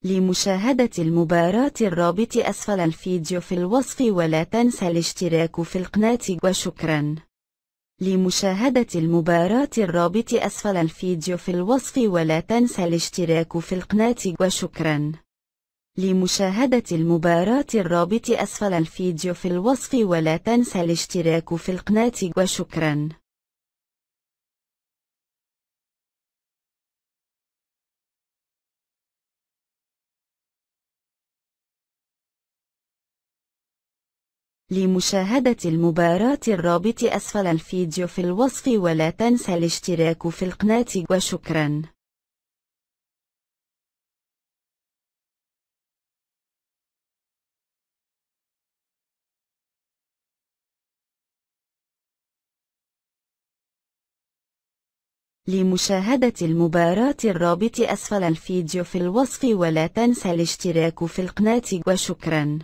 لمشاهدة المباراة الرابط أسفل الفيديو في الوصف ولا تنسى الاشتراك في القناة وشكرا. لمشاهدة المباراة الرابط أسفل الفيديو في الوصف ولا تنسى الاشتراك في القناة وشكرا. لمشاهدة المباراة الرابط أسفل الفيديو في الوصف ولا تنسى الاشتراك في القناة وشكرا. لمشاهدة المباراة الرابط أسفل الفيديو في الوصف ولا تنسى الاشتراك في القناة وشكرا. لمشاهدة المباراة الرابط أسفل الفيديو في الوصف ولا تنسى الاشتراك في القناة وشكرا.